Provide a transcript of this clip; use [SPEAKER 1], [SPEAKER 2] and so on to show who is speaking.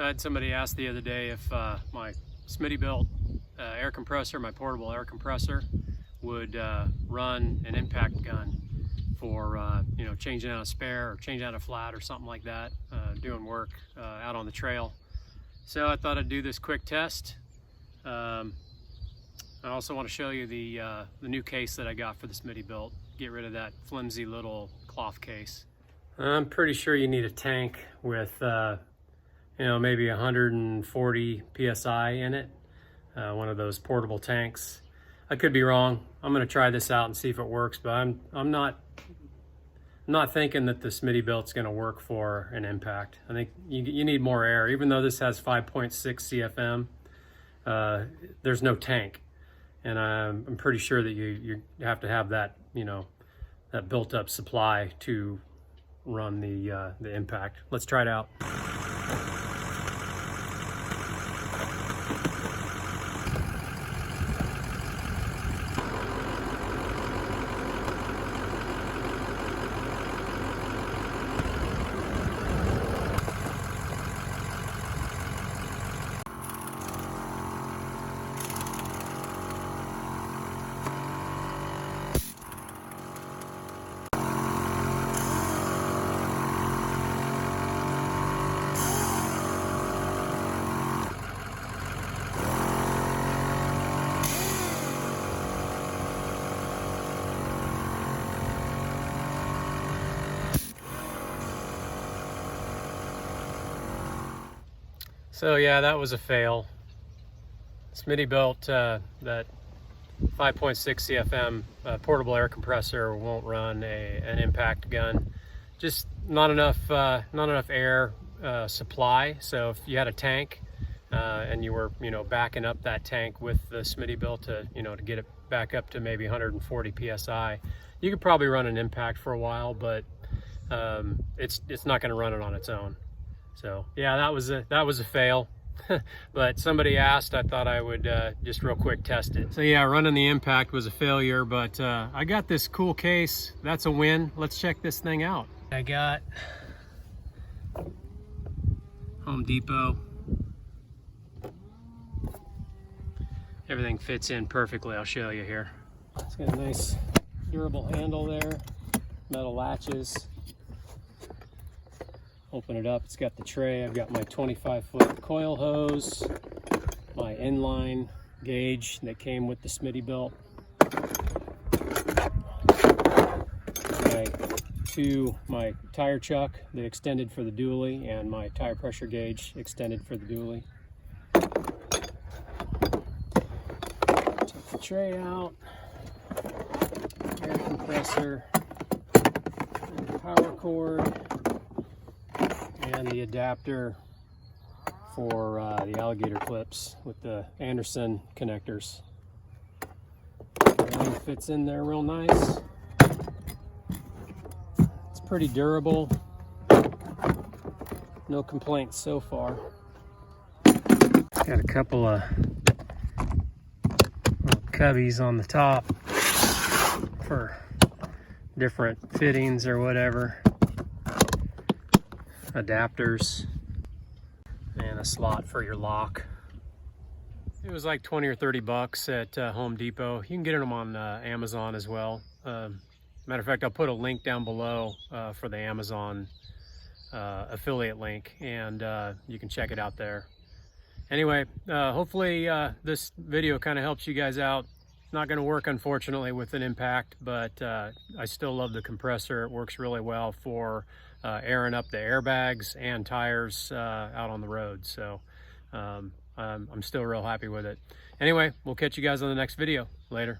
[SPEAKER 1] had somebody ask the other day if my Smittybilt air compressor, my portable air compressor, would run an impact gun for you know, changing out a spare or changing out a flat or something like that, doing work out on the trail. So I thought I'd do this quick test. I also want to show you the new case that I got for the Smittybilt. Get rid of that flimsy little cloth case. I'm pretty sure you need a tank with you know, maybe 140 psi in it, one of those portable tanks. I could be wrong. I'm going to try this out and see if it works, but I'm not thinking that the Smittybilt's going to work for an impact. I think you need more air. Even though this has 5.6 CFM, there's no tank, and I'm pretty sure that you have to have that, you know, that built-up supply to run the impact. Let's try it out. So yeah, that was a fail. Smittybilt, that 5.6 CFM portable air compressor won't run an impact gun. Just not enough air supply. So if you had a tank and you were, you know, backing up that tank with the Smittybilt to, you know, to get it back up to maybe 140 psi, you could probably run an impact for a while, but it's not going to run it on its own. So yeah, that was a fail. But somebody asked, I thought I would just real quick test it. So yeah, running the impact was a failure, but I got this cool case. That's a win. Let's check this thing out. I got Home Depot. Everything fits in perfectly. I'll show you here. It's got a nice durable handle there, metal latches. Open it up, it's got the tray. I've got my 25-foot coil hose, my inline gauge that came with the Smittybilt, my tire chuck that extended for the dually, and my tire pressure gauge extended for the dually. Take the tray out, air compressor, and the power cord, and the adapter for the alligator clips with the Anderson connectors. Everything fits in there real nice. It's pretty durable. No complaints so far. Got a couple of little cubbies on the top for different fittings or whatever. Adapters, and a slot for your lock. It was like 20 or 30 bucks at Home Depot. You can get them on Amazon as well. Matter of fact, I'll put a link down below for the Amazon affiliate link, and you can check it out there. Anyway, hopefully this video kind of helps you guys out. Not going to work, unfortunately, with an impact, but I still love the compressor. It works really well for airing up the airbags and tires out on the road. So I'm still real happy with it. Anyway, we'll catch you guys on the next video. Later.